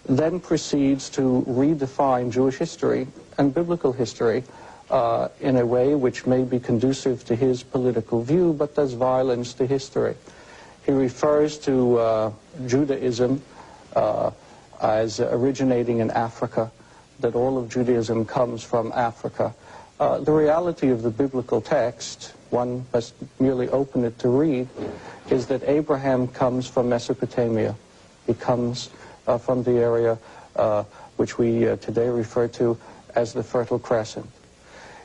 then proceeds to redefine Jewish history and biblical history in a way which may be conducive to his political view, but does violence to history. He refers to Judaism as originating in Africa, that all of Judaism comes from Africa. The reality of the biblical text, one must merely open it to read, is that Abraham comes from Mesopotamia. He comes from the area which we today refer to as the Fertile Crescent.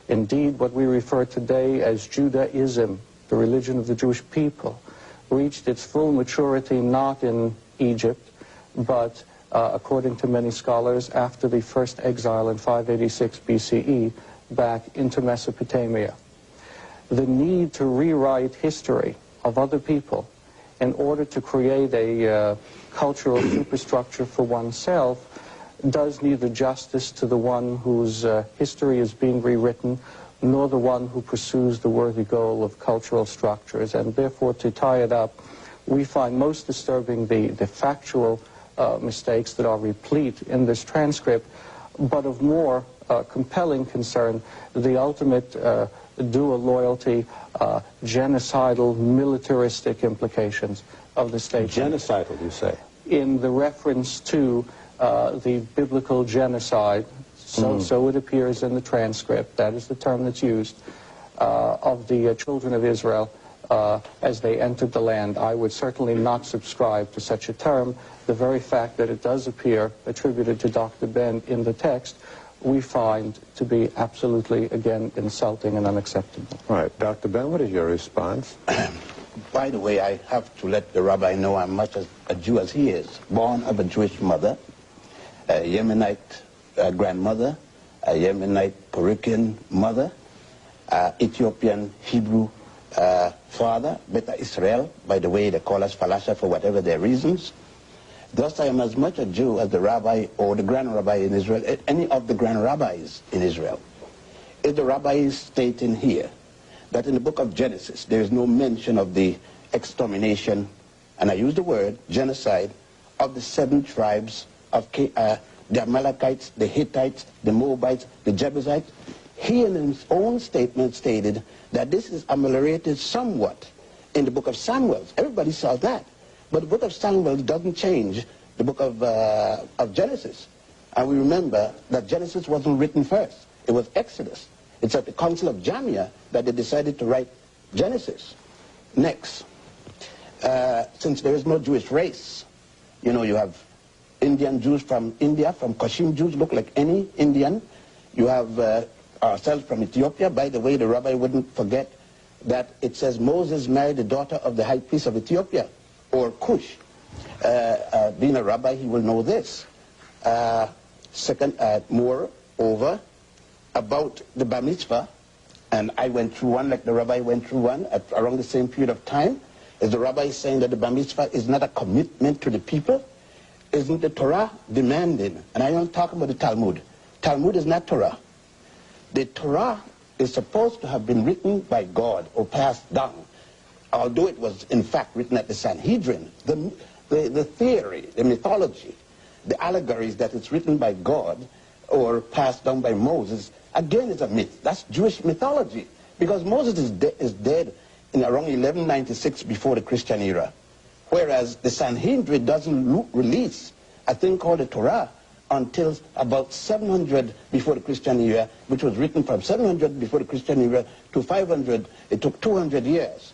Indeed, what we refer today as Judaism, the religion of the Jewish people, reached its full maturity not in Egypt, but according to many scholars, after the first exile in 586 BCE back into Mesopotamia. The need to rewrite history of other people in order to create a cultural superstructure for oneself does neither justice to the one whose history is being rewritten, nor the one who pursues the worthy goal of cultural structures. And therefore, to tie it up, we find most disturbing the factual mistakes that are replete in this transcript, but of more compelling concern, the ultimate dual loyalty, genocidal, militaristic implications of the state. Genocidal, you say? In the reference to the biblical genocide, so it appears in the transcript, that is the term that's used, of the children of Israel as they entered the land. I would certainly not subscribe to such a term. The very fact that it does appear attributed to Dr. Ben in the text, we find to be absolutely, again, insulting and unacceptable. All right, Dr. Ben, what is your response? By the way, I have to let the rabbi know I'm much as a Jew as he is. Born of a Jewish mother, a Yemenite grandmother, a Yemenite Puerto mother, Ethiopian Hebrew father, Beta Israel, by the way, they call us Falasha for whatever their reasons. Thus, I am as much a Jew as the rabbi or the grand rabbi in Israel, any of the grand rabbis in Israel. If the rabbi is stating here that in the book of Genesis, there is no mention of the extermination, and I use the word genocide, of the 7 tribes of the Amalekites, the Hittites, the Moabites, the Jebusites, he in his own statement stated that this is ameliorated somewhat in the book of Samuel. Everybody saw that. But the book of Samuel doesn't change the book of Genesis. And we remember that Genesis wasn't written first. It was Exodus. It's at the Council of Jamia that they decided to write Genesis. Next, since there is no Jewish race, you know, you have Indian Jews from India, from Kashim Jews, look like any Indian. You have ourselves from Ethiopia. By the way, the rabbi wouldn't forget that it says Moses married the daughter of the high priest of Ethiopia, or Cush. Being a rabbi, he will know this. Second, moreover, about the bar mitzvah, and I went through one like the rabbi went through one at around the same period of time, is the rabbi saying that the bar mitzvah is not a commitment to the people? Isn't the Torah demanding? And I don't talk about the Talmud. Talmud is not Torah. The Torah is supposed to have been written by God or passed down, although it was in fact written at the Sanhedrin. The theory, the mythology, the allegories that it's written by God or passed down by Moses, again, is a myth. That's Jewish mythology, because Moses is dead in around 1196 before the Christian era, whereas the Sanhedrin doesn't release a thing called the Torah until about 700 before the Christian era, which was written from 700 before the Christian era to 500. It took 200 years.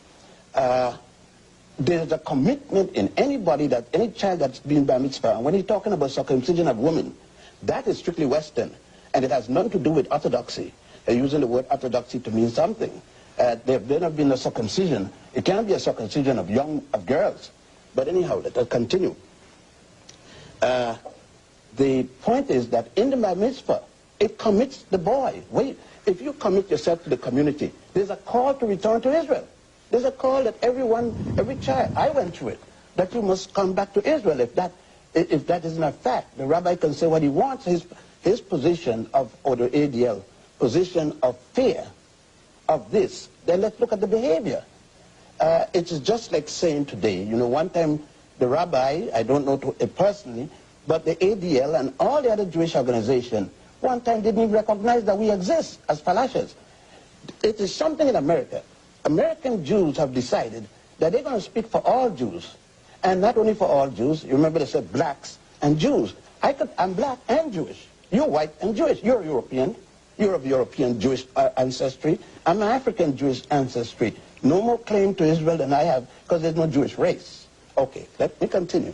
There's a commitment in anybody, that any child that's been bar mitzvah, and when he's talking about circumcision of women, that is strictly Western, and it has nothing to do with orthodoxy. They're using the word orthodoxy to mean something. There have been a circumcision. It can't be a circumcision of girls. But anyhow, let us continue. The point is that in the bar mitzvah, it commits the boy. Wait, if you commit yourself to the community, there's a call to return to Israel. There's a call that every child, I went through it, that you must come back to Israel. If that isn't a fact, the rabbi can say what he wants. His position of, or the ADL, position of fear of this, then let's look at the behavior. It's just like saying today, you know, one time the rabbi, I don't know personally, But the ADL and all the other Jewish organizations one time didn't even recognize that we exist as falashas. It is something in America. American Jews have decided that they're going to speak for all Jews. And not only for all Jews. You remember they said blacks and Jews. I'm black and Jewish. You're white and Jewish. You're European. You're of European Jewish ancestry. I'm African Jewish ancestry. No more claim to Israel than I have because there's no Jewish race. Okay, let me continue.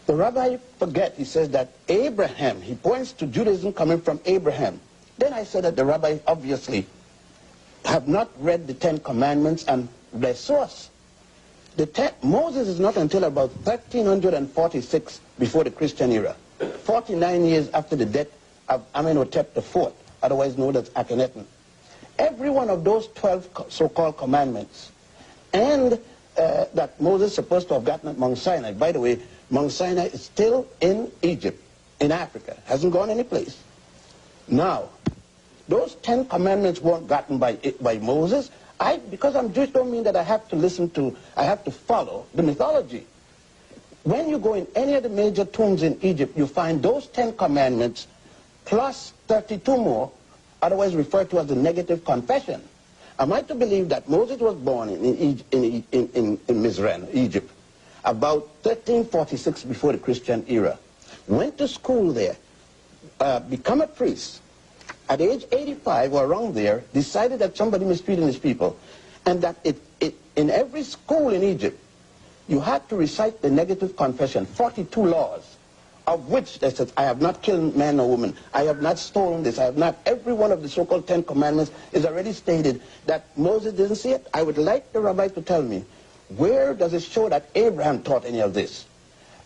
The rabbi forget, he says that Abraham, he points to Judaism coming from Abraham. Then I said that the rabbi obviously have not read the 10 Commandments and their source. Moses is not until about 1346 before the Christian era, 49 years after the death of Amenhotep IV, otherwise known as Akhenaten. Every one of those 12 so-called commandments, and that Moses is supposed to have gotten at Mount Sinai. By the way, Mount Sinai is still in Egypt, in Africa, hasn't gone any place. Now, those 10 commandments weren't gotten by Moses. Because I'm Jewish don't mean that I have to follow the mythology. When you go in any of the major tombs in Egypt, you find those 10 commandments plus 32 more, otherwise referred to as the negative confession. Am I to believe that Moses was born in Mizraim, Egypt, about 1346 before the Christian era, went to school there, become a priest, at age 85 or around there, decided that somebody mistreated his people, and that in every school in Egypt, you had to recite the negative confession, 42 laws, of which they said, I have not killed man or woman, I have not stolen this, I have not, every one of the so-called 10 commandments is already stated that Moses didn't see it. I would like the rabbi to tell me, where does it show that Abraham taught any of this?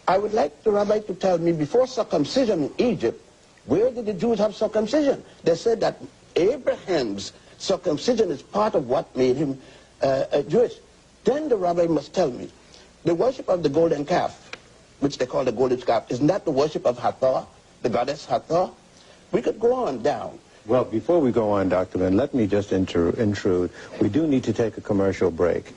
I would like the rabbi to tell me, before circumcision in Egypt, where did the Jews have circumcision? They said that Abraham's circumcision is part of what made him Jewish. Then the rabbi must tell me, the worship of the golden calf, which they call the golden calf, isn't that the worship of Hathor, the goddess Hathor? We could go on down. Well, before we go on, Dr. Ben, let me just intrude. We do need to take a commercial break.